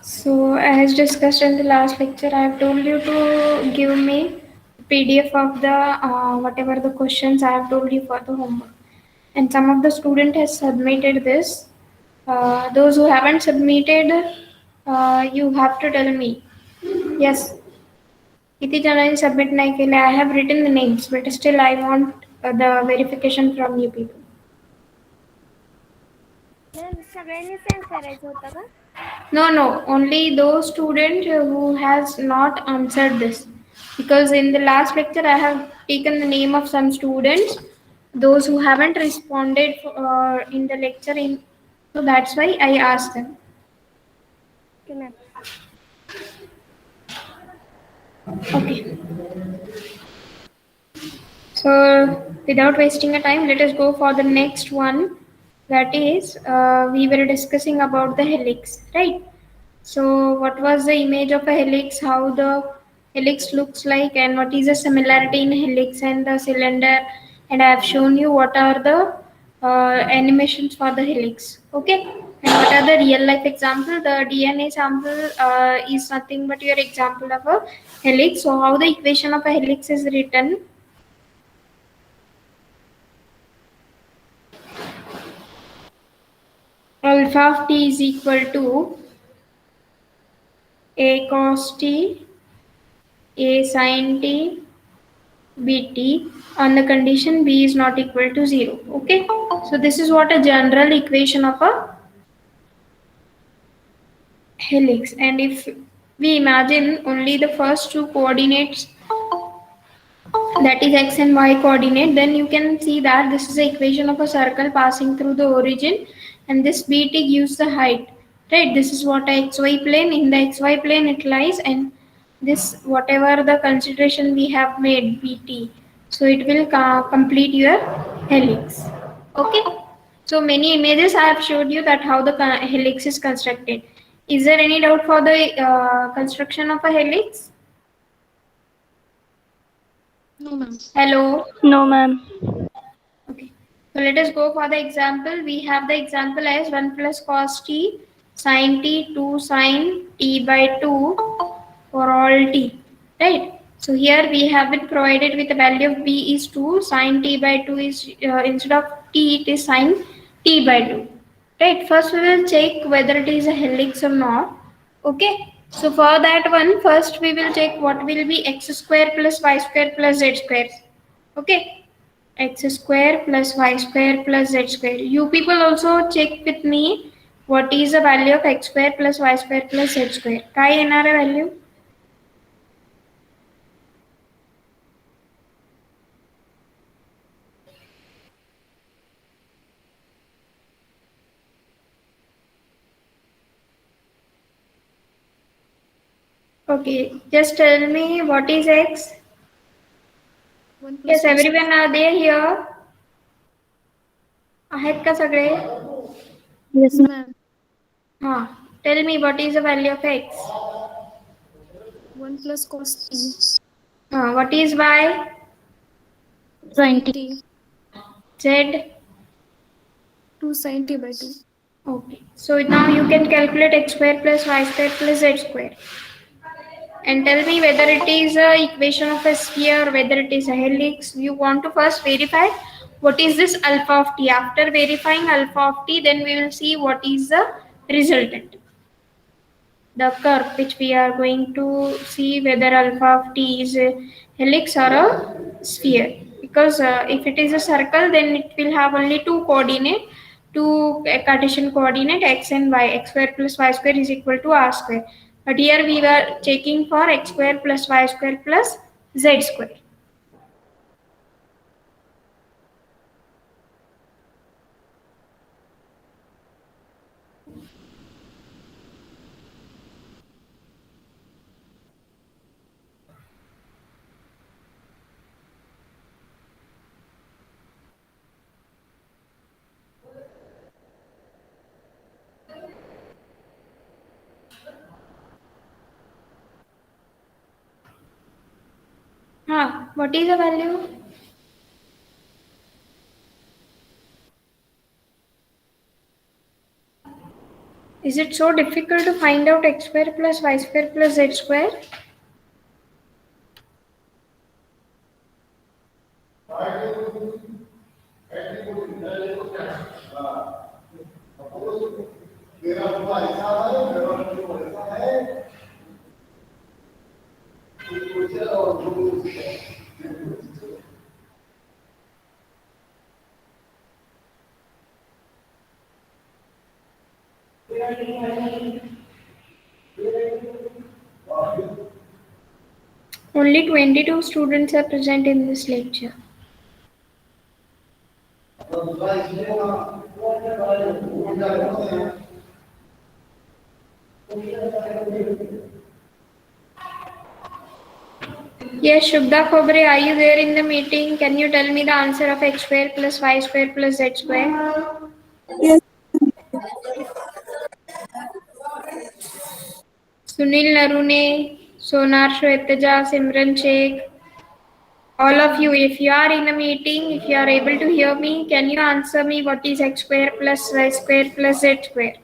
So, as discussed in the last lecture, I have told you to give me PDF of the whatever the questions I have told you for the homework. And some of the student has submitted this. Those who haven't submitted, you have to tell me. Yes, किती जणांनी submit नाही केले? I have written the names, but still I want the verification from you people. Ma'am सगळ्यांनी send करायचं होतं का? No, only those student who has not answered this. Because in the last lecture I have taken the name of some students, those who haven't responded in the lecture so that's why I asked them. Okay, ma'am. Okay. So without wasting a time, let us go for the next one. That is, we were discussing about the helix, right? So what was the image of a helix? How the helix looks like, and what is the similarity in helix and the cylinder? And I have shown you what are the animations for the helix. Okay. And what are the real life example? The DNA sample is nothing but your example of a helix. So how the equation of a helix is written? Alpha of t is equal to a cos t, a sin t, bt on the condition b is not equal to 0. Okay. So this is what a general equation of a helix. And if we imagine only the first two coordinates, that is x and y coordinate, then you can see that this is the equation of a circle passing through the origin, and this bt gives the height, right? This is what a xy plane, in the xy plane it lies, and this whatever the consideration we have made bt, so it will complete your helix. Okay. So many images I have showed you that how the helix is constructed. Is there any doubt for the construction of a helix? No, ma'am. Hello. No, ma'am. Okay. So let us go for the example. We have the example as 1 plus cos t sin t 2 sin t by 2 for all t. Right. So here we have it provided with the value of b is 2, sin t by 2 is instead of t it is sin t by 2. Right. First we will check whether it is a helix or not. Okay. So for that one, first we will check what will be x square plus y square plus z square. Okay, x square plus y square plus z square. You people also check with me what is the value of x square plus y square plus z square. काय येणार आहे value? Okay, just tell me what is x. 1 plus Yes, cos. everyone are there here. आहेत का सगळे? Yes, ma'am. Ma'am. हाँ. Tell me what is the value of x. 1 plus cos t. What is y? 20. T. Z. 2 sin t by 2. Okay. So now you can calculate x square plus y square plus z square. And tell me whether it is a equation of a sphere, whether it is a helix. You want to first verify what is this alpha of t. After verifying alpha of t, then we will see what is the resultant. The curve which we are going to see whether alpha of t is a helix or a sphere. Because if it is a circle, then it will have only two coordinate, two Cartesian coordinate x and y. X square plus y square is equal to r square. But here we were checking for x square plus y square plus z square. What is the value? Is it so difficult to find out x square plus y square plus z square? Only 22 students are present in this lecture. Yes, Shubda Khobre, are you there in the meeting? Can you tell me the answer of x square plus y square plus z square? Yes. Sunil Narune, Sonar Shwetaja, Simran Sheikh, all of you, if you are in a meeting, if you are able to hear me, can you answer me what is x square plus y square plus z square?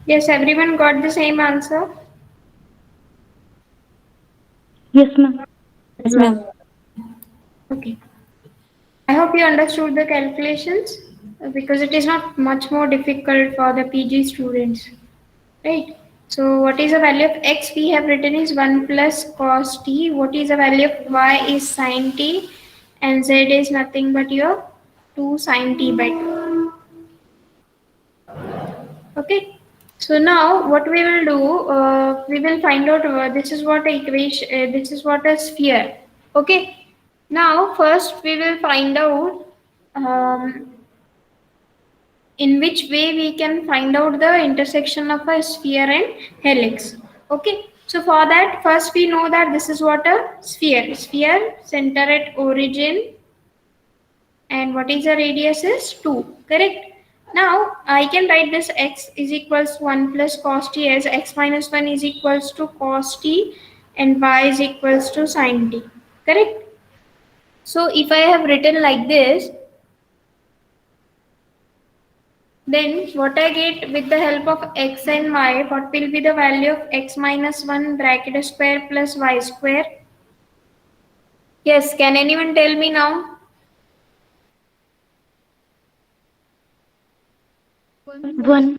Yes, everyone got the same answer? Yes, ma'am. Yes, ma'am. Okay. I hope you understood the calculations because it is not much more difficult for the PG students, right? So what is the value of x we have written is 1 plus cos t. What is the value of y is sin t, and z is nothing but your 2 sin t by 2. Okay. So now what we will do, we will find out this is what a equation, this is what a sphere. Okay. Now first we will find out in which way we can find out the intersection of a sphere and helix. Okay. So for that, first we know that this is what a sphere. Sphere center at origin, and what is the radius is 2. Correct. Now I can write this x is equals 1 plus cos t as x minus 1 is equals to cos t and y is equals to sin t. Correct. So if I have written like this, then what I get with the help of x and y, what will be the value of x minus 1 bracket square plus y square? Yes, can anyone tell me now? 1. Is 1,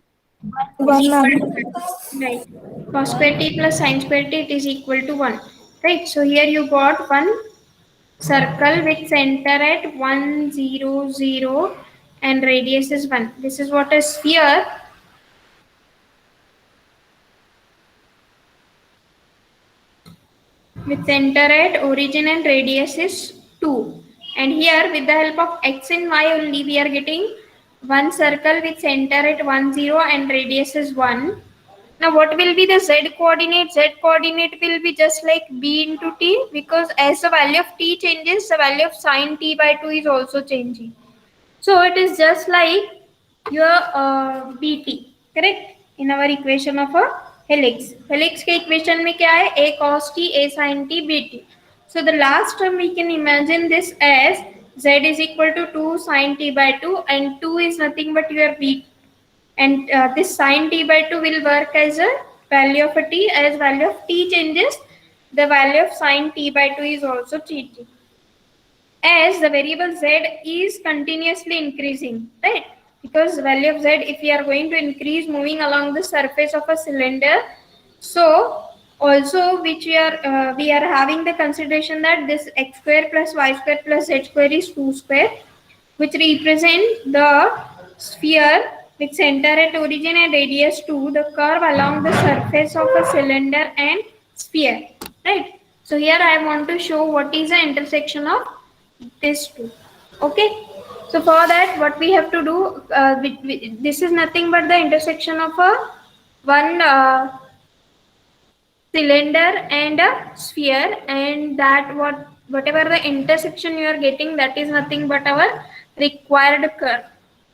equal ma'am. to 1. Right. Cos square t plus sin square t, it is equal to 1. Right. So here you got one circle with center at 1, 0, 0 and radius is 1. This is what a sphere with center at origin and radius is 2. And here with the help of x and y only we are getting one circle with center at 1 0 and radius is 1. Now what will be the z coordinate? Z coordinate will be just like b into t, because as the value of t changes, the value of sine t by 2 is also changing. So it is just like your bt, correct? In our equation of a helix. Helix के equation में क्या है? A cos t, A sin t, bt. So the last term we can imagine this as z is equal to 2 sin t by 2, and 2 is nothing but your b, and this sin t by 2 will work as a value of a t. As value of t changes, the value of sin t by 2 is also changing, as the variable z is continuously increasing, right? Because the value of z, if we are going to increase moving along the surface of a cylinder, so also which we are having the consideration that this x square plus y square plus z square is 2 square, which represent the sphere with center at origin and radius 2, the curve along the surface of a cylinder and sphere, right? So here I want to show what is the intersection of these two. Okay, so for that what we have to do, this is nothing but the intersection of a one cylinder and a sphere, and that whatever the intersection you are getting, that is nothing but our required curve.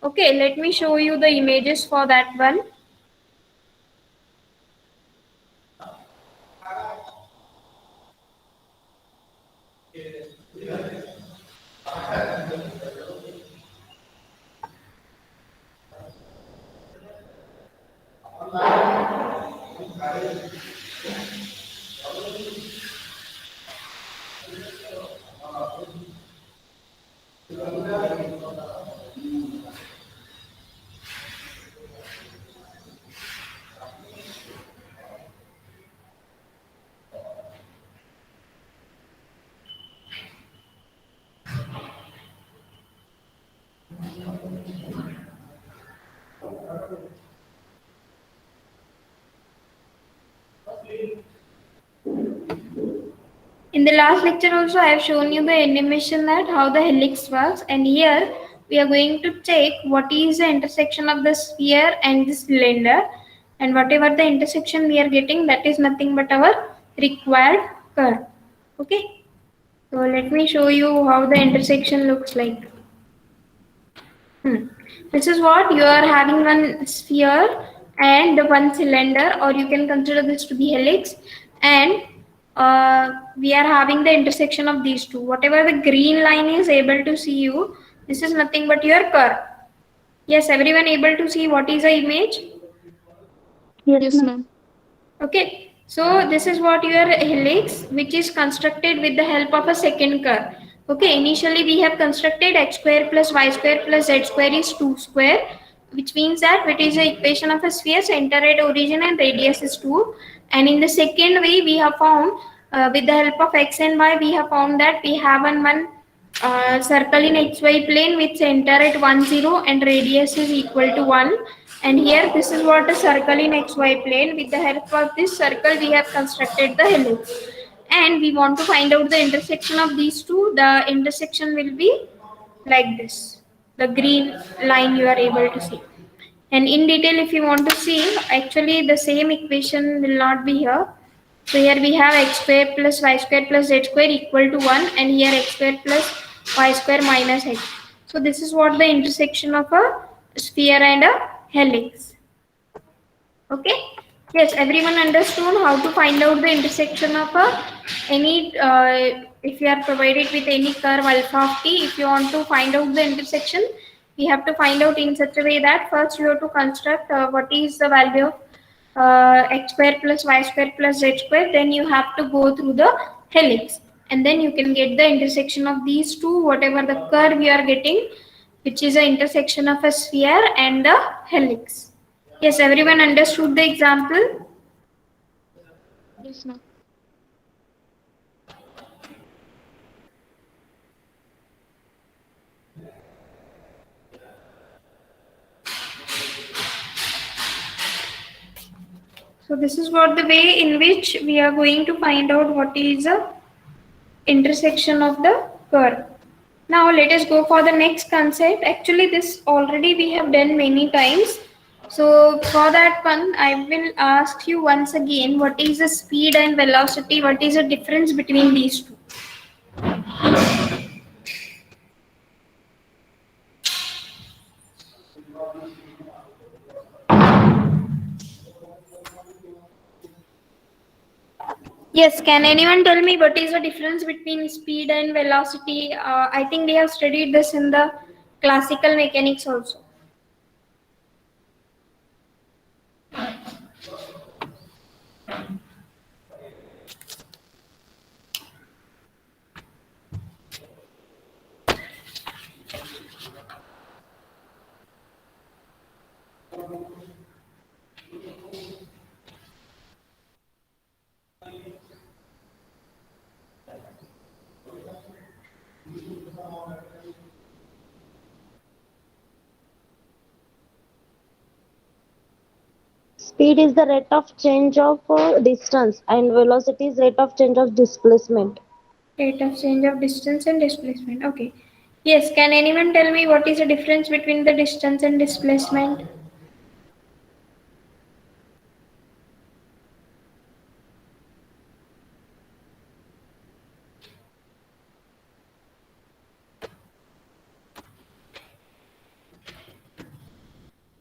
Okay, let me show you the images for that one. In the last lecture also I have shown you the animation that how the helix works, and here we are going to check what is the intersection of the sphere and the cylinder, and whatever the intersection we are getting, that is nothing but our required curve. Okay, so let me show you how the intersection looks like. This is what you are having, one sphere and one cylinder, or you can consider this to be helix, and we are having the intersection of these two. Whatever the green line is able to see you, this is nothing but your curve. Yes, everyone able to see what is the image? Yes, ma'am. Okay, so this is what your helix, which is constructed with the help of a second curve. Okay, initially we have constructed x square plus y square plus z square is 2 square, which means that it is the equation of a sphere, center at origin and radius is 2. And in the second way we have found, with the help of x and y, we have found that we have one circle in xy plane with center at 1 0 and radius is equal to 1. And here this is what a circle in xy plane. With the help of this circle we have constructed the helix, and we want to find out the intersection of these two. The intersection will be like this, the green line you are able to see. And in detail if you want to see, actually the same equation will not be here. So here we have x square plus y square plus z square equal to 1, and here x square plus y square minus x. So this is what the intersection of a sphere and a helix. Okay, yes, everyone understood how to find out the intersection of any if you are provided with any curve alpha of t. If you want to find out the intersection, we have to find out in such a way that first you have to construct what is the value of x square plus y square plus z square. Then you have to go through the helix, and then you can get the intersection of these two, whatever the curve you are getting, which is the intersection of a sphere and the helix. Yes, everyone understood the example? Yes, ma'am. So this is what the way in which we are going to find out what is the intersection of the curve. Now let us go for the next concept. Actually, this already we have done many times. So for that one, I will ask you once again, what is the speed and velocity? What is the difference between these two? Yes, can anyone tell me what is the difference between speed and velocity? I think we have studied this in the classical mechanics also. Speed is the rate of change of distance and velocity is rate of change of displacement. Rate of change of distance and displacement. Okay. Yes, can anyone tell me what is the difference between the distance and displacement?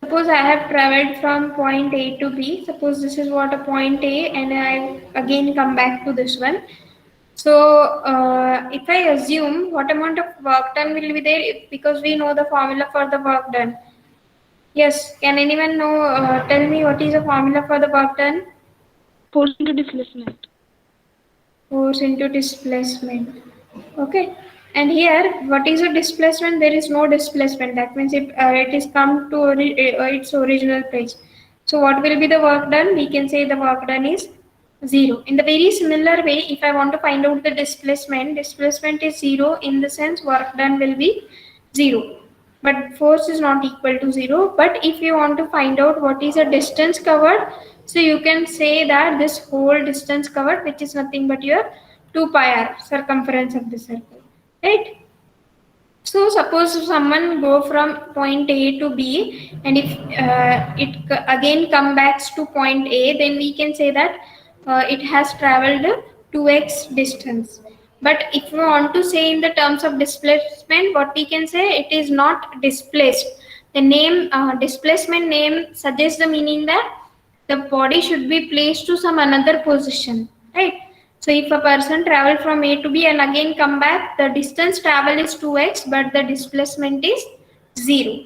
Suppose I have traveled from point A to B. Suppose this is what a point A, and I again come back to this one. So if I assume what amount of work done will be there, because we know the formula for the work done. Yes, can anyone know? Tell me what is the formula for the work done? Force into displacement. Force into displacement. Okay. And here, what is the displacement? There is no displacement. That means it is come to its original place. So what will be the work done? We can say the work done is 0. In the very similar way, if I want to find out the displacement is 0, in the sense work done will be 0. But force is not equal to 0. But if you want to find out what is the distance covered, so you can say that this whole distance covered, which is nothing but your 2 pi r, circumference of the circle, right? So suppose someone go from point A to B, and if again come back to point A, then we can say that it has traveled 2x distance. But if we want to say in the terms of displacement, what we can say, it is not displaced. The name displacement name suggests the meaning that the body should be placed to some another position, right? So if a person travel from A to B and again come back, the distance travel is 2x, but the displacement is 0,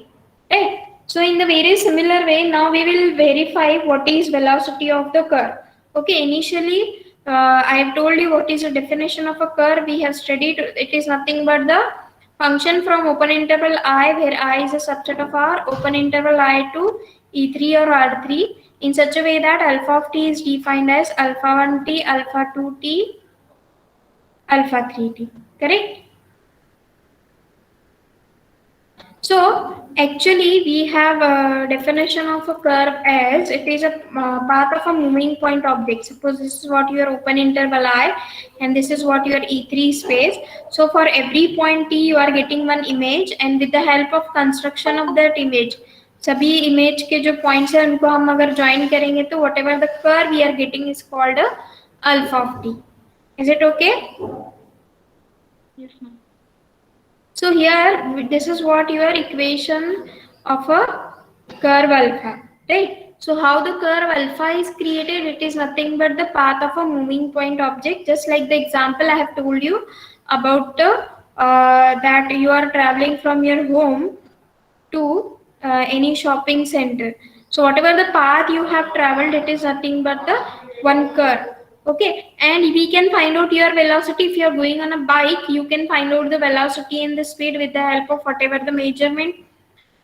right? So in the very similar way, now we will verify what is velocity of the curve. Okay, initially I have told you what is the definition of a curve. We have studied it is nothing but the function from open interval I, where I is a subset of R, open interval I to E3 or R3, in such a way that alpha of t is defined as alpha 1t, alpha 2t, alpha 3t. Correct? So actually we have a definition of a curve as it is a path of a moving point object. Suppose this is what your open interval I and this is what your E3 space. So for every point t you are getting one image, and with the help of construction of that image, सभी image के जो points हैं उनको हम अगर join करेंगे तो whatever the curve we are getting is called alpha of T. Is it okay? Yes, ma'am. So here this is what your equation of a curve alpha, right? So how the curve alpha is created? It is nothing but the path of a moving point object, just like the example I have told you about that you are traveling from your home to any shopping center. So whatever the path you have traveled, it is nothing but the one curve. Okay, and we can find out your velocity. If you are going on a bike, you can find out the velocity and the speed with the help of whatever the measurement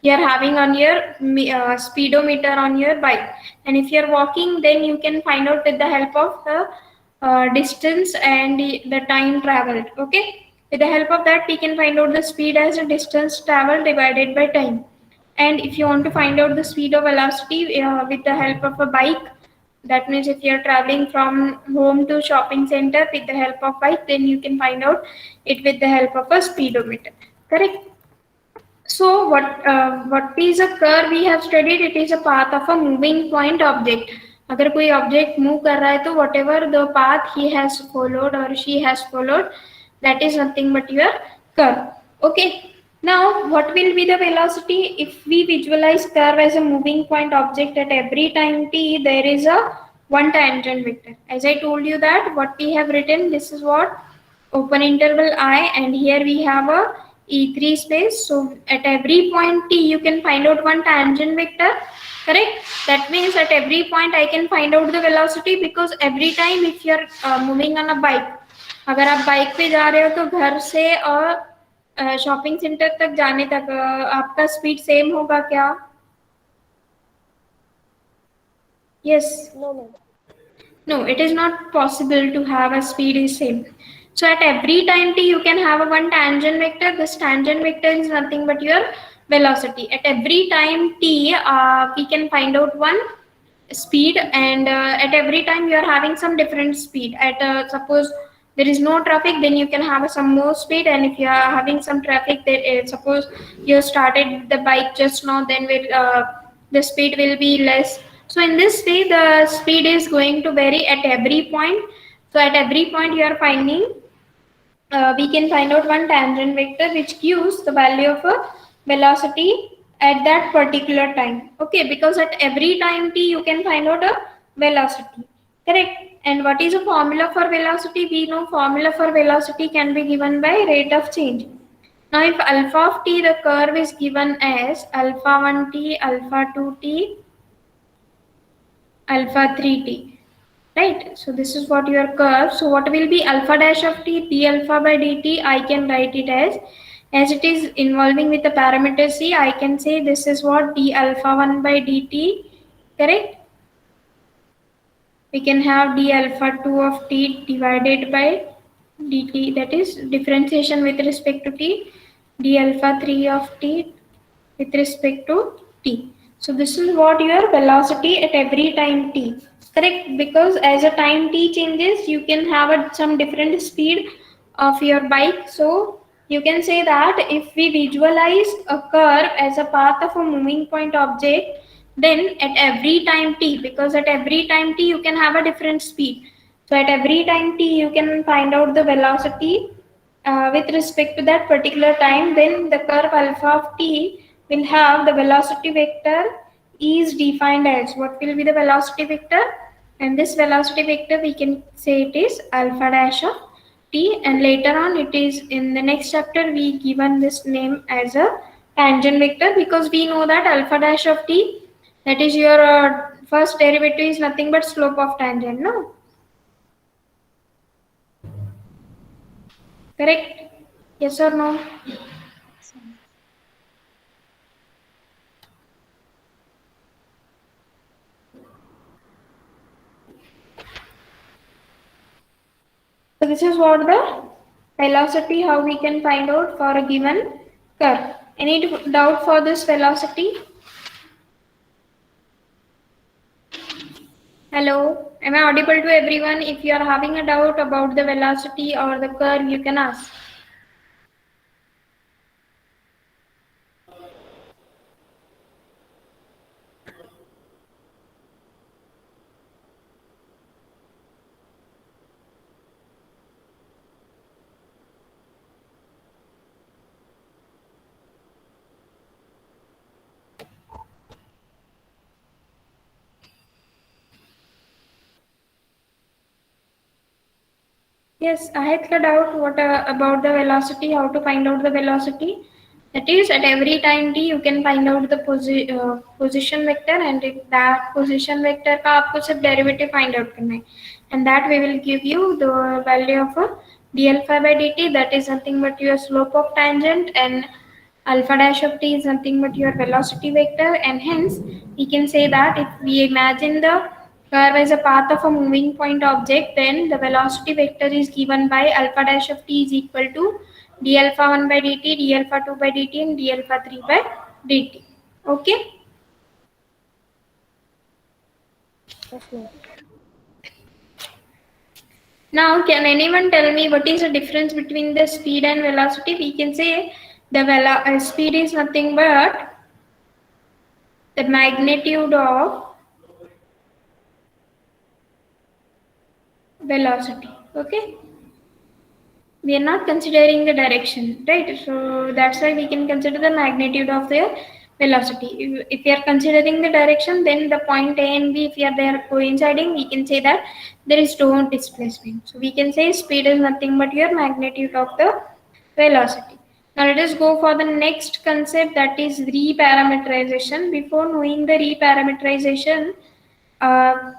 you are having on your speedometer on your bike. And if you are walking, then you can find out with the help of the distance and the time traveled. Okay, with the help of that we can find out the speed as the distance traveled divided by time. And if you want to find out the speed or velocity with the help of a bike, that means if you are traveling from home to shopping center with the help of bike, then you can find out it with the help of a speedometer. correct? So what is a curve we have studied? It is a path of a moving point object. अगर कोई object move कर रहा है तो whatever the path he has followed or she has followed, that is nothing but your curve. Okay. Now what will be the velocity if we visualize curve as a moving point object? At every time t there is a one tangent vector. As I told you that what we have written, this is what open interval I, and here we have a E3 space. So at every point t you can find out one tangent vector, correct? That means at every point I can find out the velocity, because every time if you are moving on a bike, अगर आप bike पे जा रहे हो तो घर से और शॉपिंग सेंटर तक जाने तक आपका स्पीड सेम होगा क्या? Yes. No, ma'am. No, it is not possible to have a speed is same. So at every time t you can have a one tangent vector. This tangent vector is nothing but your velocity. At every time t we can find out one speed, and at every time you are having some different speed. At suppose there is no traffic, then you can have some more speed, and if you are having some traffic, then suppose you started the bike just now, then the speed will be less. So in this way the speed is going to vary at every point. So at every point you are finding we can find out one tangent vector which gives the value of a velocity at that particular time. Okay, because at every time t you can find out a velocity, correct? And what is a formula for velocity? We know formula for velocity can be given by rate of change. Now if alpha of t, the curve is given as alpha 1t, alpha 2t, alpha 3t, right? So this is what your curve. So what will be alpha dash of t? D alpha by dt. I can write it as it is involving with the parameter c, I can say this is what d alpha 1 by dt, correct? We can have d alpha 2 of t divided by dt, that is differentiation with respect to t, d alpha 3 of t with respect to t. So this is what your velocity at every time t, correct? Because as a time t changes, you can have some different speed of your bike. So you can say that if we visualize a curve as a path of a moving point object, then at every time t, because at every time t you can have a different speed. So at every time t you can find out the velocity with respect to that particular time. Then the curve alpha of t will have the velocity vector is defined as, what will be the velocity vector? And this velocity vector we can say it is alpha dash of t, and later on it is in the next chapter we given this name as a tangent vector, because we know that alpha dash of t, that is your first derivative is nothing but slope of tangent, no? Correct? Yes or no? So this is what the velocity, how we can find out for a given curve. Any doubt for this velocity? Hello, am I audible to everyone? If you are having a doubt about the velocity or the curve, you can ask. Yes, I had a doubt what about the velocity, how to find out the velocity. That is, at every time t you can find out the position vector, and if that position vector का आपको सिर्फ derivative find out करना है, and that we will give you the value of d alpha by dt, that is nothing but your slope of tangent, and alpha dash of t is nothing but your velocity vector, and hence we can say that if we imagine the curve as a path of a moving point object, then the velocity vector is given by alpha dash of t is equal to d alpha 1 by dt, d alpha 2 by dt, and d alpha 3 by dt. Okay? Yes, ma'am. Now, can anyone tell me what is the difference between the speed and velocity? We can say the speed is nothing but the magnitude of velocity. Okay, we are not considering the direction, right? So that's why we can consider the magnitude of the velocity. If we are considering the direction, then the point A and B, if we are there coinciding, we can say that there is no displacement. So we can say speed is nothing but your magnitude of the velocity. Now let us go for the next concept, that is reparameterization. Before knowing the reparameterization, uh,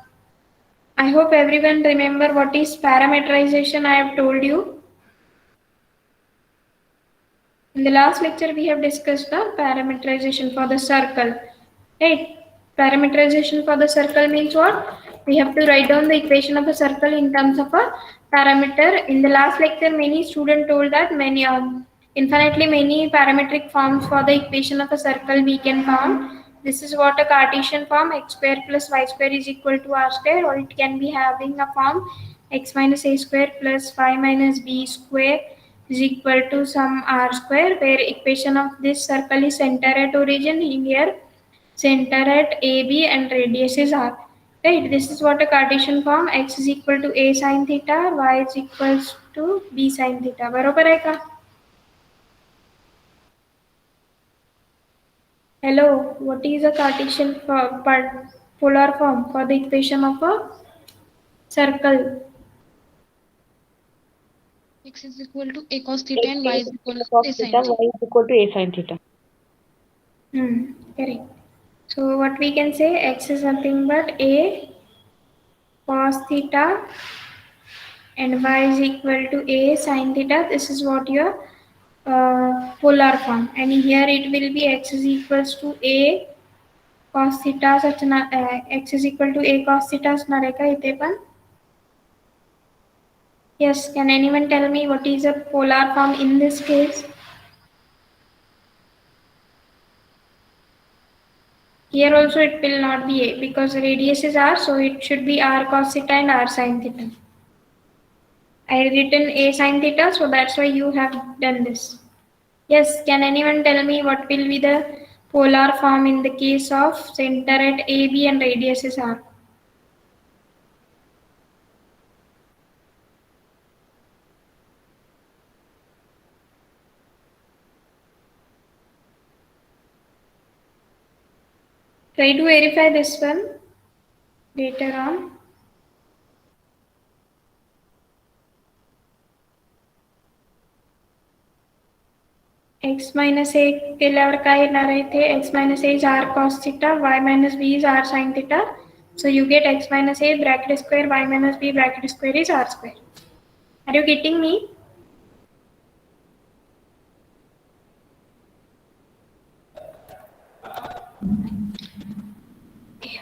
I hope everyone remember what is parameterization I have told you. In the last lecture, we have discussed the parameterization for the circle. Right? Parameterization for the circle means what? We have to write down the equation of a circle in terms of a parameter. In the last lecture, many students told that infinitely many parametric forms for the equation of a circle we can form. This is what a Cartesian form, x square plus y square is equal to r square, or it can be having a form x minus a square plus y minus b square is equal to some r square, where equation of this circle is center at origin, here center at AB and radius is r. Right, this is what a Cartesian form, x is equal to a sin theta, y is equals to b sin theta. बरोबर आहे का? Hello, what is a Cartesian polar form for the equation of a circle? X is equal to a cos theta and y is equal to cos a sin theta, theta. y is equal to a sin theta. Correct. So what we can say, x is nothing but a cos theta and y is equal to a sin theta. This is what your polar form, and here it will be x is equals to a cos theta, x is equal to a cos theta असणार आहे का इथे पण? Yes, can anyone tell me what is a polar form in this case? Here also it will not be a, because radius is r, so it should be r cos theta and r sin theta. I have written a sin theta, so that's why you have done this. Yes, can anyone tell me what will be the polar form in the case of center at AB and radius is r? Try to verify this one later on. X minus a केल्यावर काय येणार आहे इथे? X minus a is r cos theta, y minus b is r sin theta. So you get x minus a bracket square, y minus b bracket square is r square. Are you getting me?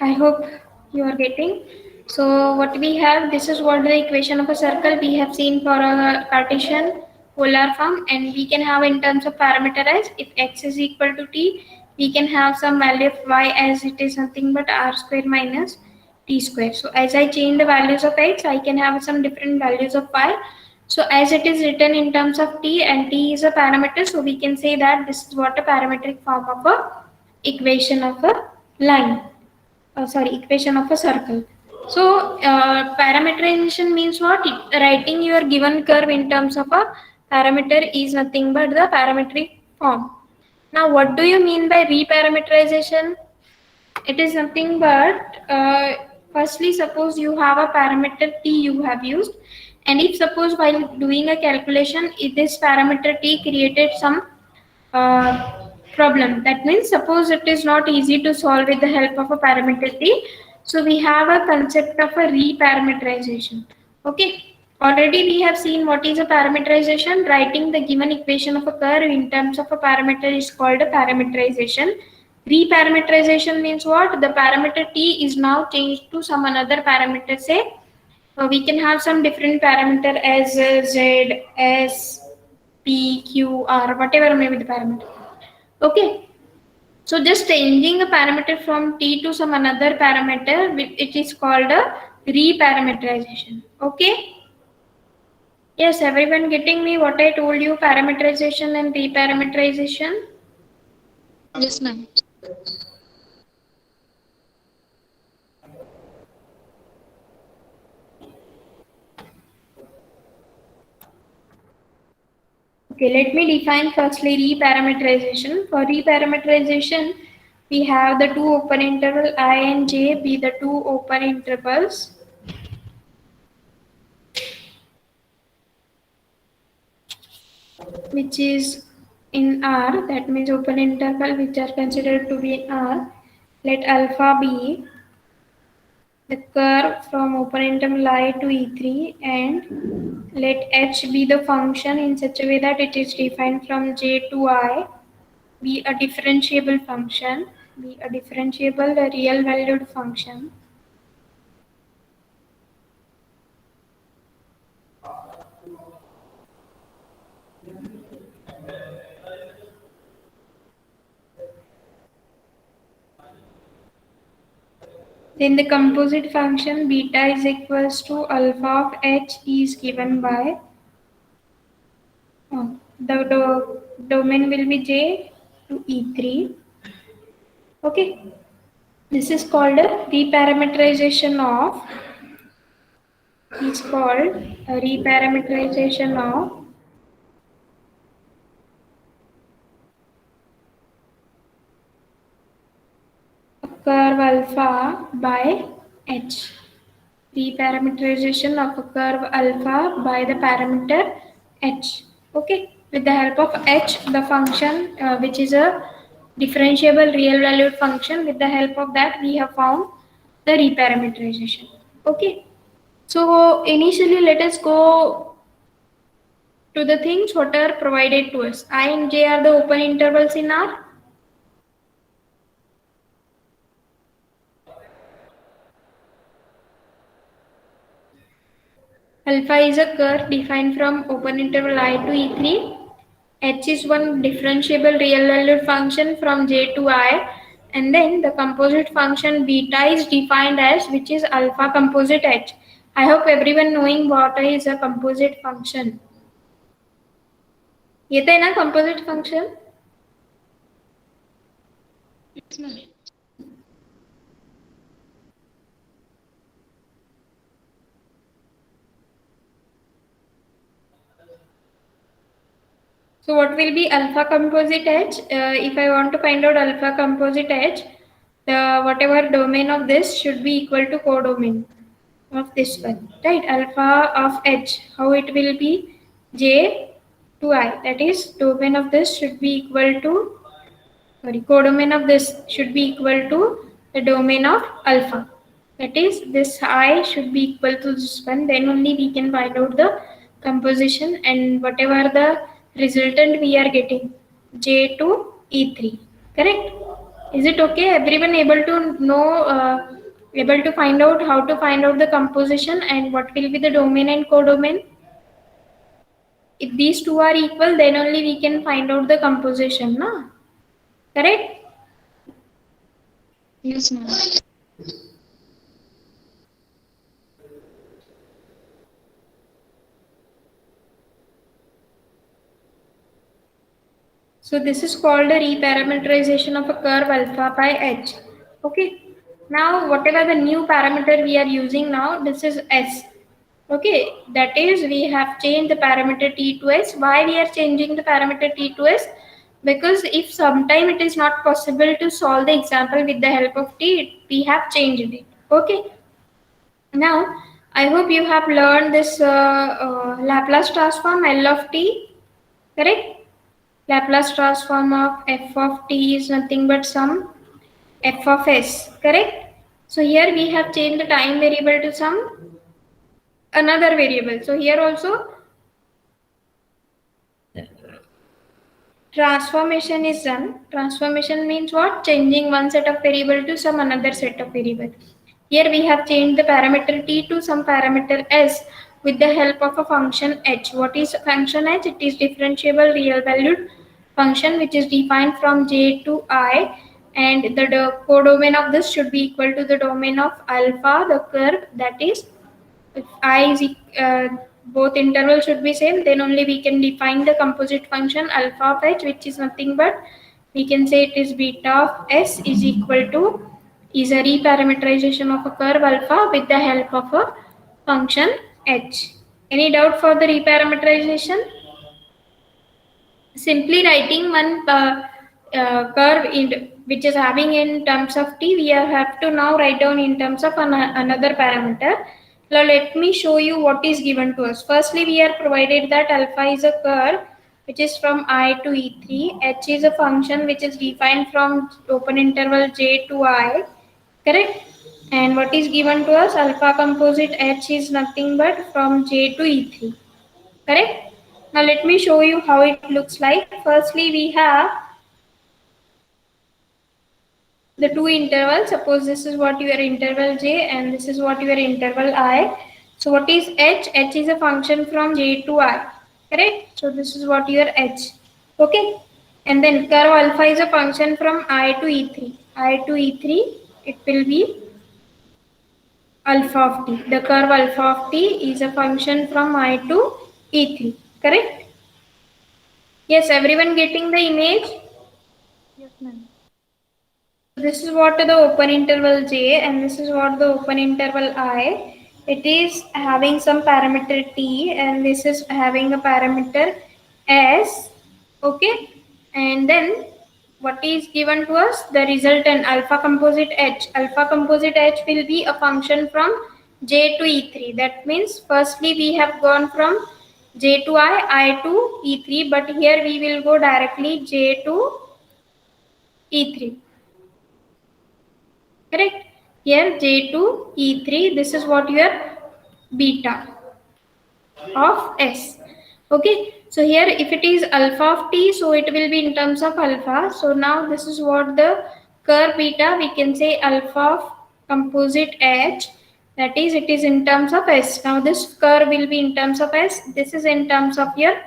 I hope you are getting. So what we have, this is what the equation of a circle we have seen for a Cartesian polar form, and we can have in terms of parameter as, if x is equal to t, we can have some value of y as it is nothing but r square minus t square. So as I change the values of x, I can have some different values of y. So as it is written in terms of t, and t is a parameter, so we can say that this is what a parametric form of a equation of a line. Equation of a circle. So parameterization means what? Writing your given curve in terms of a parameter is nothing but the parametric form. Now what do you mean by reparameterization? It is nothing but firstly, suppose you have a parameter t you have used, and if suppose while doing a calculation, if this parameter t created some problem, that means suppose it is not easy to solve with the help of a parameter t, so we have a concept of a reparameterization. Okay, already we have seen what is a parameterization. Writing the given equation of a curve in terms of a parameter is called a parameterization. Reparameterization means what? The parameter t is now changed to some another parameter. Say we can have some different parameter as z, s, p, q, r, whatever may be the parameter. Okay, so just changing a parameter from t to some another parameter, it is called a reparameterization. Okay, Yes, everyone getting me what I told you, parameterization and reparameterization? Yes, ma'am. Okay, let me define firstly reparameterization. For reparameterization, we have the two open interval I and j be the two open intervals which is in R, that means open interval which are considered to be in R. Let alpha be the curve from open interval I to E3 and let h be the function in such a way that it is defined from j to I, be a differentiable function, be a differentiable real valued function. Then the composite function beta is equals to alpha of h is given by the domain will be j to E3. Okay, this is called a reparameterization of. It's called a reparameterization of a curve alpha by h. Reparameterization of a curve alpha by the parameter h. Okay, with the help of h, the function which is a differentiable real valued function, with the help of that we have found the reparameterization. Okay, so initially let us go to the things what are provided to us. I and j are the open intervals in R. Alpha is a curve defined from open interval I to E3. H is one differentiable real valued function from j to I, and then the composite function beta is defined as, which is alpha composite h. I hope everyone knowing what is a composite function. येते है ना composite function? Yes, ma'am. So what will be alpha composite h? If I want to find out alpha composite h, the whatever domain of this should be equal to codomain of this one, right? Alpha of h, how it will be? J to I, that is domain of this should be equal to, sorry, codomain of this should be equal to the domain of alpha. That is, this I should be equal to this one, then only we can find out the composition and whatever the resultant we are getting, J to E3. Correct? Is it okay? Everyone able to know, able to find out how to find out the composition and what will be the domain and codomain? If these two are equal, then only we can find out the composition, na? Correct? Yes, ma'am. So this is called a reparameterization of a curve alpha by h. Okay. Now whatever the new parameter we are using now, this is s. Okay. That is, we have changed the parameter t to s. Why we are changing the parameter t to s? Because if sometime it is not possible to solve the example with the help of t, we have changed it. Okay. Now I hope you have learned this Laplace transform L of t. Correct? Laplace transform of f of t is nothing but some f of s, correct? So here we have changed the time variable to some another variable. So here also transformation is done. Transformation means what? Changing one set of variable to some another set of variable. Here we have changed the parameter t to some parameter s with the help of a function h. What is function h? It is differentiable real valued function which is defined from j to I, and the codomain of this should be equal to the domain of alpha, the curve, that is if I is both intervals should be same, then only we can define the composite function alpha of h, which is nothing but we can say it is beta of s is equal to is a reparameterization of a curve alpha with the help of a function h. Any doubt for the reparameterization? Simply writing one curve which is having in terms of t, we have to now write down in terms of another parameter. Now let me show you what is given to us. Firstly, we are provided that alpha is a curve which is from I to E3. H is a function which is defined from open interval j to I. Correct? And what is given to us? Alpha composite H is nothing but from j to E3. Correct? Now let me show you how it looks like. Firstly, we have the two intervals. Suppose this is what your interval j and this is what your interval I. So what is h? H is a function from j to I. Correct? So this is what your h. Okay? And then curve alpha is a function from I to E3. I to E3, it will be alpha of t. The curve alpha of t is a function from I to E3. Correct? Yes, everyone getting the image? Yes, ma'am. This is what the open interval j and this is what the open interval I. It is having some parameter t and this is having a parameter s. Okay, and then what is given to us? The resultant alpha composite h. Alpha composite h will be a function from j to e3. That means firstly we have gone from j to I to e3, but here we will go directly j to e3. Correct? Here j to e3, this is what your beta of s. Okay, so here if it is alpha of t, so it will be in terms of alpha. So now this is what the curve beta, we can say alpha of composite h, that is it is in terms of s. Now this curve will be in terms of s, this is in terms of your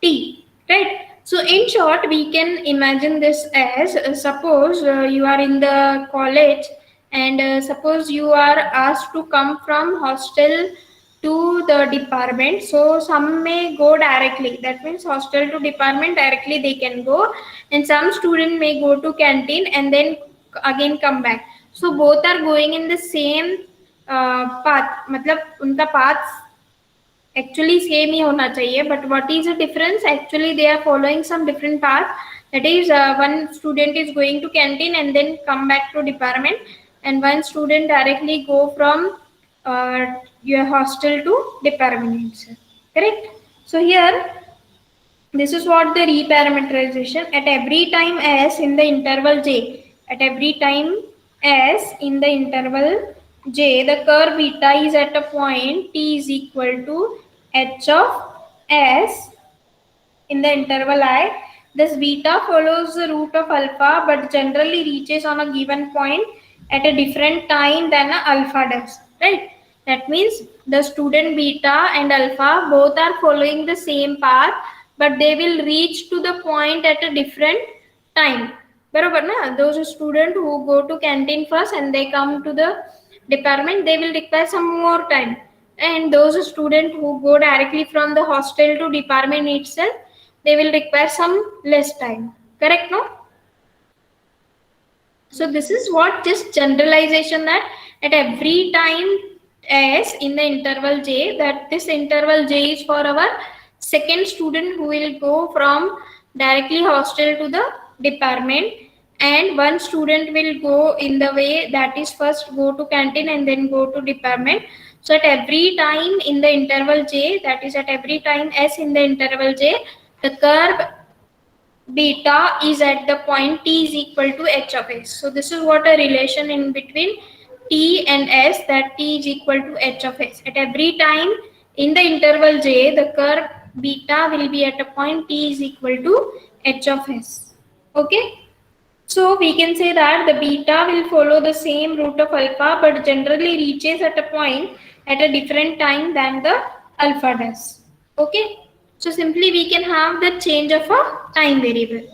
t, right? So in short, we can imagine this as suppose you are in the college and suppose you are asked to come from hostel to the department. So some may go directly, that means hostel to department directly they can go, and some student may go to canteen and then again come back. So both are going in the same path, मतलब उनका path actually same ही होना चाहिए, but what is the difference? Actually they are following some different path. That is one student is going to canteen and then come back to department, and one student directly go from your hostel to department itself. Correct? So here this is what the reparameterization at every time s in the interval j. At every time s in the interval j, the curve beta is at a point t is equal to h of s in the interval I. This beta follows the root of alpha but generally reaches on a given point at a different time than a alpha does. Right? That means the student beta and alpha both are following the same path, but they will reach to the point at a different time. बरोबर ना? Those students who go to canteen first and they come to the department, they will require some more time. And those students who go directly from the hostel to department itself, they will require some less time. Correct, no? So this is what just generalization that at every time s in the interval j, that this interval j is for our second student who will go from directly hostel to the department, and one student will go in the way that is first go to canteen and then go to department. So at every time in the interval j, that is at every time s in the interval j, the curve beta is at the point t is equal to h of s. So this is what a relation in between t and s, that t is equal to h of s. At every time in the interval j, the curve beta will be at a point t is equal to h of s. Okay. So we can say that the beta will follow the same root of alpha but generally reaches at a point at a different time than the alpha does. Okay. So simply we can have the change of a time variable.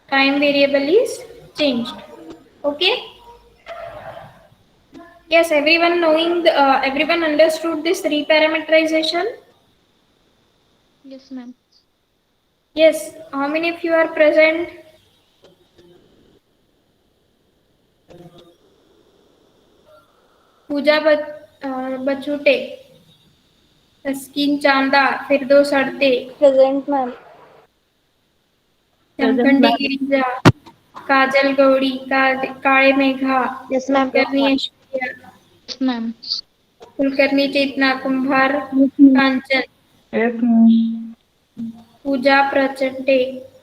Time variable is changed. Okay. Yes, everyone knowing everyone understood this reparameterization? Yes, ma'am. Yes, how many of you are present? Puja बचूटे, Taskeen Chanda, Firdous अड़ते, Present, ma'am. Present, Jamkhandi ma'am. Girija, Kajal Gaudi, Kale Megha, Yes, ma'am. Kulkarni Aishwarya, Yes, ma'am. Kulkarni Chetna, Kumbhar Kanchan, Yes, ma'am. Puja प्रचंडे,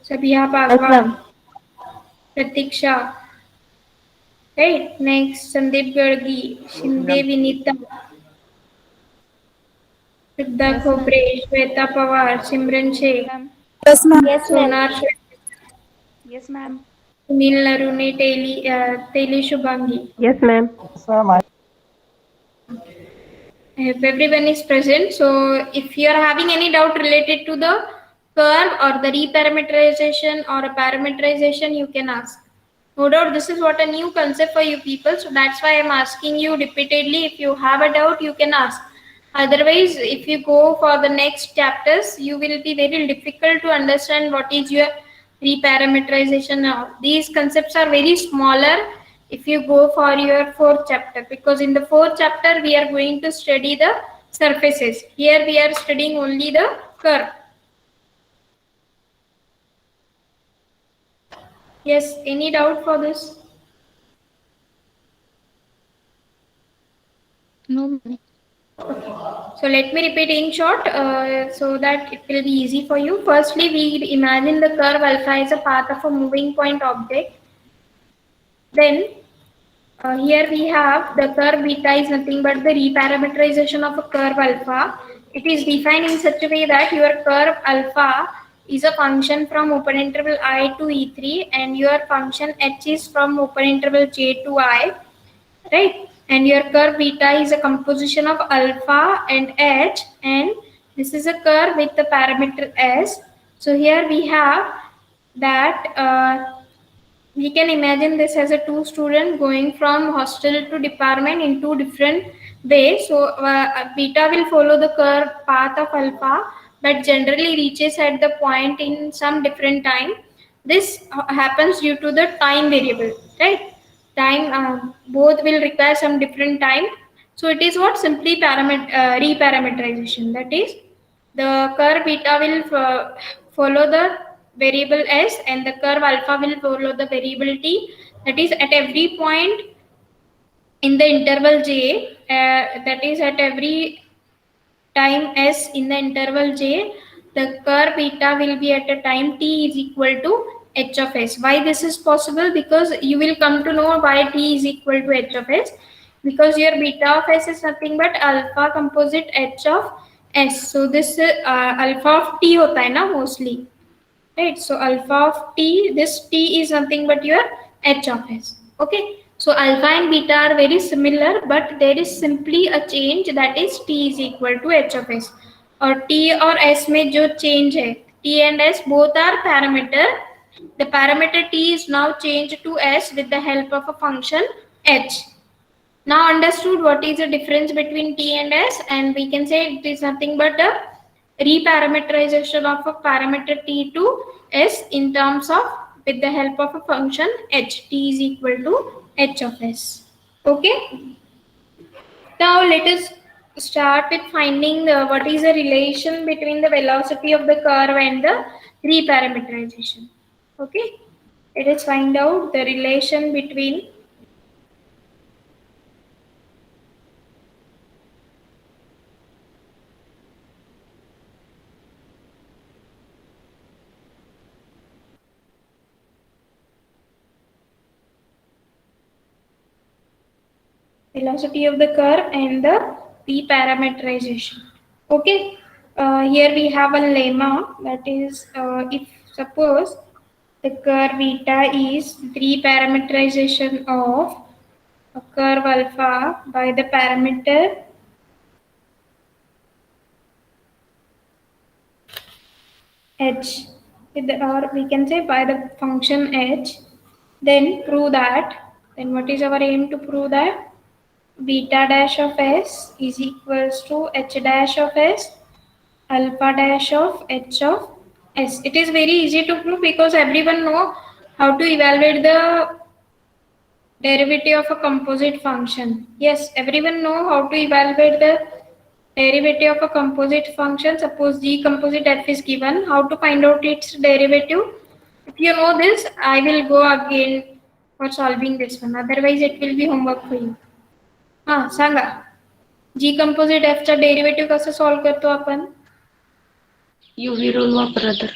Sabiha Yes, बागवान, ma'am. Pratiksha, right? Next, Sandeep Gargi, Shinde Vinita, Siddha Yes, ma'am. Khopre, Shweta Pawar, Simran Sheikh, Ma'am. Yes, ma'am. Yes, ma'am. Sonar Yes, ma'am. Sunil Narune, Teli Shubhangi. Yes, ma'am. I hope everyone is present. So, if you are having any doubt related to the curve or the reparameterization or a parameterization, you can ask. No doubt, this is what a new concept for you people. So that's why I'm asking you repeatedly. If you have a doubt, you can ask. Otherwise, if you go for the next chapters, you will be very difficult to understand what is your reparameterization now. These concepts are very smaller if you go for your fourth chapter, because in the fourth chapter we are going to study the surfaces. Here we are studying only the curve. Yes, any doubt for this? No, ma'am. So let me repeat in short so that it will be easy for you. Firstly, we imagine the curve alpha is a path of a moving point object. Then here we have the curve beta is nothing but the reparameterization of a curve alpha. It is defined in such a way that your curve alpha is a function from open interval I to E3 and your function h is from open interval j to I, right? And your curve beta is a composition of alpha and h, and this is a curve with the parameter s. So here we have that we can imagine this as a two student going from hostel to department in two different ways. So beta will follow the curve path of alpha but generally reaches at the point in some different time. This happens due to the time variable, right? Time both will require some different time. So it is what simply reparameterization, that is the curve beta will follow the variable s and the curve alpha will follow the variable t, that is at every point in the interval j, that is at every time s in the interval j, the curve beta will be at a time t is equal to h of s. Why this is possible? Because you will come to know why t is equal to h of s, because your beta of s is nothing but alpha composite h of s. So this alpha of t hota hai na mostly, right? So alpha of t, this t is nothing but your h of s. Okay, so alpha and beta are very similar, but there is simply a change, that is t is equal to h of s. और t और s में जो change है, t and s both are parameter. The parameter t is now changed to s with the help of a function h. Now understood what is the difference between t and s, and we can say it is nothing but a reparameterization of a parameter t to s in terms of with the help of a function h. T is equal to h of s. Okay. Now let us start with finding what is the relation between the velocity of the curve and the reparameterization. Okay. Let us find out the relation between velocity of the curve and the reparameterization. Okay, here we have a lemma, that is if suppose the curve beta is reparameterization of a curve alpha by the parameter h, or we can say by the function h, then prove that. Then what is our aim to prove that? beta dash of s is equals to h dash of s alpha dash of h of s. It is very easy to prove because everyone know how to evaluate the derivative of a composite function. Yes, everyone know how to evaluate the derivative of a composite function. Suppose g composite f is given. How to find out its derivative? If you know this, I will go again for solving this one. Otherwise, it will be homework for you. हा सांगा. जी composite f चा derivative कसं solve करतो आपण? UV rule वापरा तर.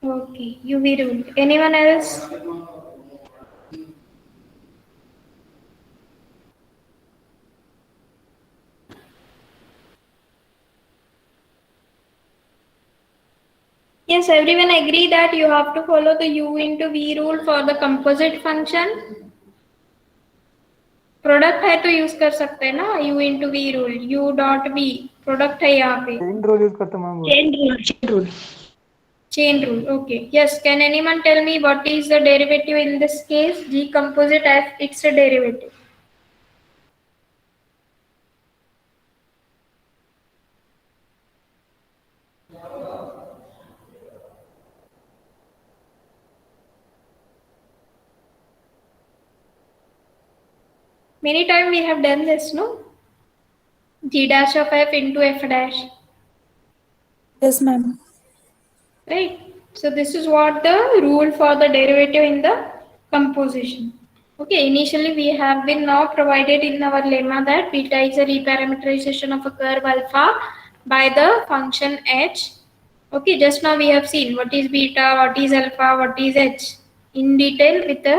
Okay, UV rule. Anyone else? Yes, everyone agree that you have to follow the U into V rule for the composite function. Product है तो use कर सकते हैं ना, U into V rule. U dot V product है यहाँ पे. Chain rule use करते ma'am. Chain rule. Chain rule. Okay. Yes. Can anyone tell me what is the derivative in this case? G composite f, its a derivative. Many times we have done this, no? G dash of f into f dash. Yes, ma'am. Right. So this is what the rule for the derivative in the composition. Okay, initially we have been now provided in our lemma that beta is a reparameterization of a curve alpha by the function h. Okay, just now we have seen what is beta, what is alpha, what is h in detail with the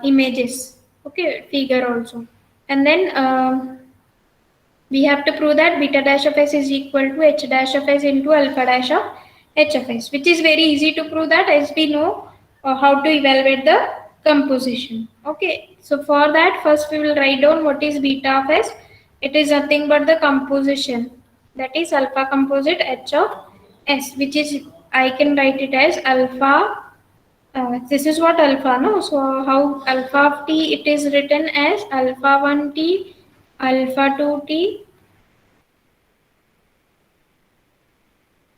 images. Okay, figure also. And then we have to prove that beta dash of s is equal to h dash of s into alpha dash of h of s, which is very easy to prove that as we know how to evaluate the composition. Okay, so for that first we will write down what is beta of s. It is nothing but the composition, that is alpha composite h of s, which is I can write it as alpha. This is what alpha, no? So how alpha of t, it is written as alpha 1t, alpha 2t,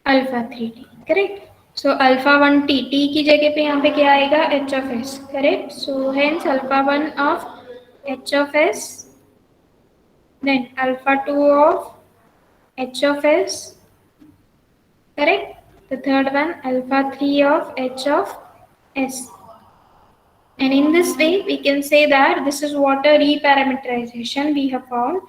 alpha 3t, correct? So alpha 1t, t की जगह पे यहाँ पे क्या आएगा? h of s, correct? So hence alpha 1 of h of s, then alpha 2 of h of s, correct? The third one alpha 3 of h of s. And in this way, we can say that this is what a reparameterization we have found.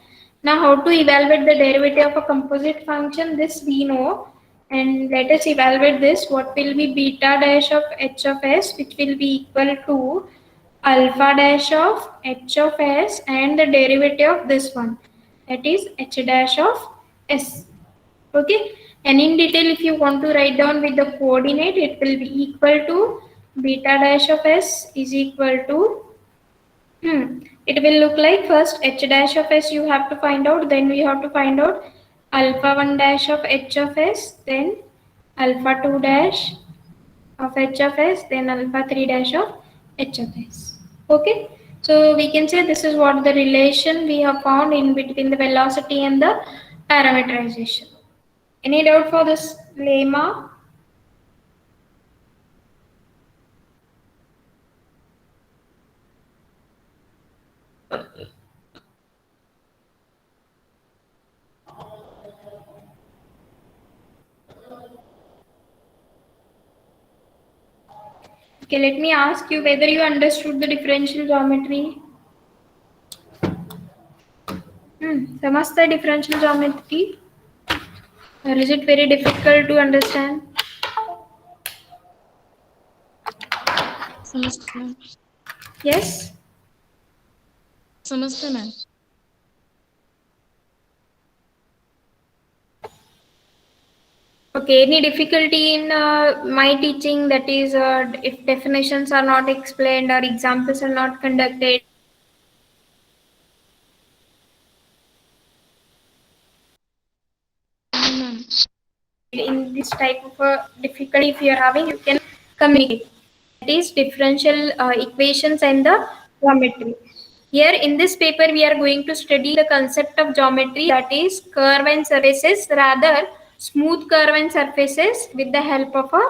Now, how to evaluate the derivative of a composite function? This we know. And let us evaluate this. What will be beta dash of h of s, which will be equal to alpha dash of h of s and the derivative of this one. That is h dash of s. Okay. And in detail, if you want to write down with the coordinate, it will be equal to beta dash of s is equal to, it will look like first h dash of s you have to find out, then we have to find out alpha 1 dash of h of s, then alpha 2 dash of h of s, then alpha 3 dash of h of s. Okay, so we can say this is what the relation we have found in between the velocity and the parameterization. Any doubt for this lemma? Okay, let me ask you whether you understood the differential geometry. समझता है differential geometry? Or is it very difficult to understand? समझते ma'am. Yes? समझते ma'am. Okay, any difficulty in my teaching, that is if definitions are not explained or examples are not conducted? Ma'am. In this type of difficulty if you are having, you can communicate. That is differential equations and the geometry. Here in this paper, we are going to study the concept of geometry, that is curve and surfaces, rather smooth curve and surfaces with the help of a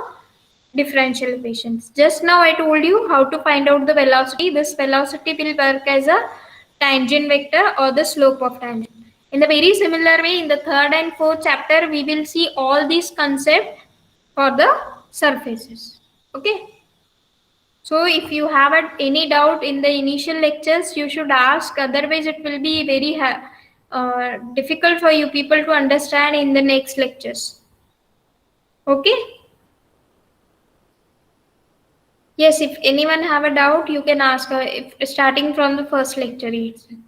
differential equations. Just now I told you how to find out the velocity. This velocity will work as a tangent vector or the slope of tangent. In the very similar way, in the third and fourth chapter, we will see all these concepts for the surfaces. Okay. So if you have any doubt in the initial lectures, you should ask. Otherwise, it will be very difficult for you people to understand in the next lectures. Okay. Yes, if anyone have a doubt, you can ask if starting from the first lecture itself.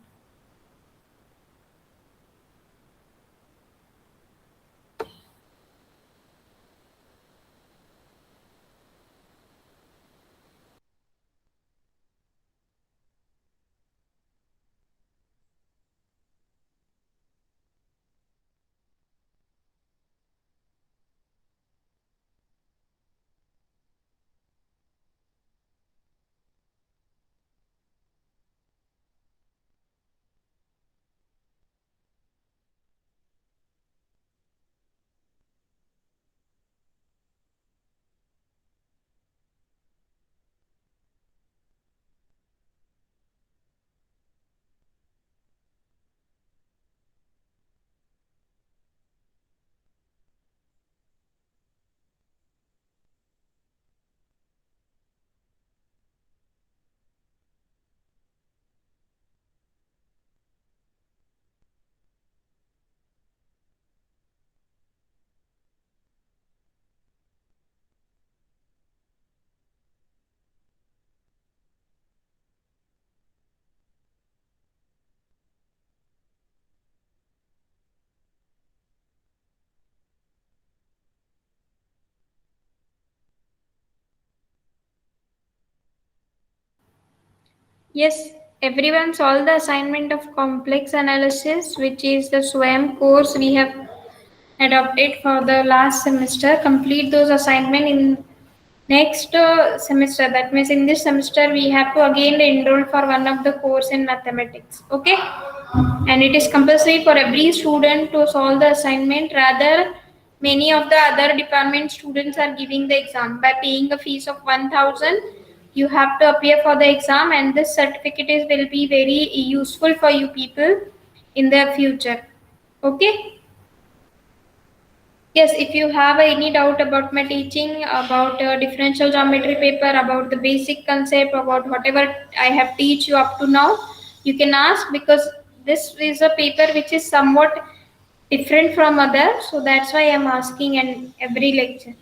Yes, everyone solved the assignment of complex analysis, which is the SWAM course we have adopted for the last semester. Complete those assignment in next semester. That means in this semester we have to again enroll for one of the course in mathematics. Okay, and it is compulsory for every student to solve the assignment. Rather, many of the other department students are giving the exam by paying a fees of 1,000. You have to appear for the exam, and this certificate will be very useful for you people in the future. Okay. Yes, if you have any doubt about my teaching, about differential geometry paper, about the basic concept, about whatever I have teach you up to now, you can ask, because this is a paper which is somewhat different from others. So that's why I'm asking in every lecture.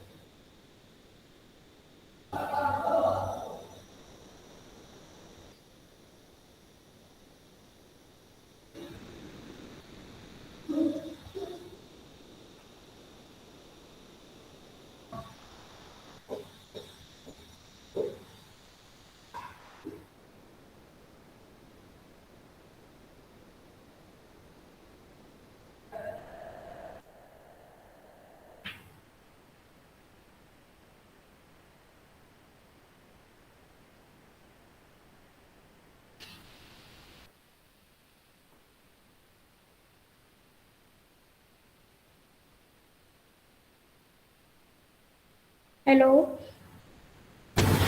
Hello.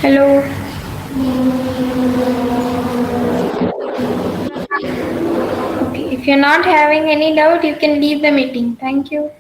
Hello. Okay, if you're not having any doubt, you can leave the meeting. Thank you.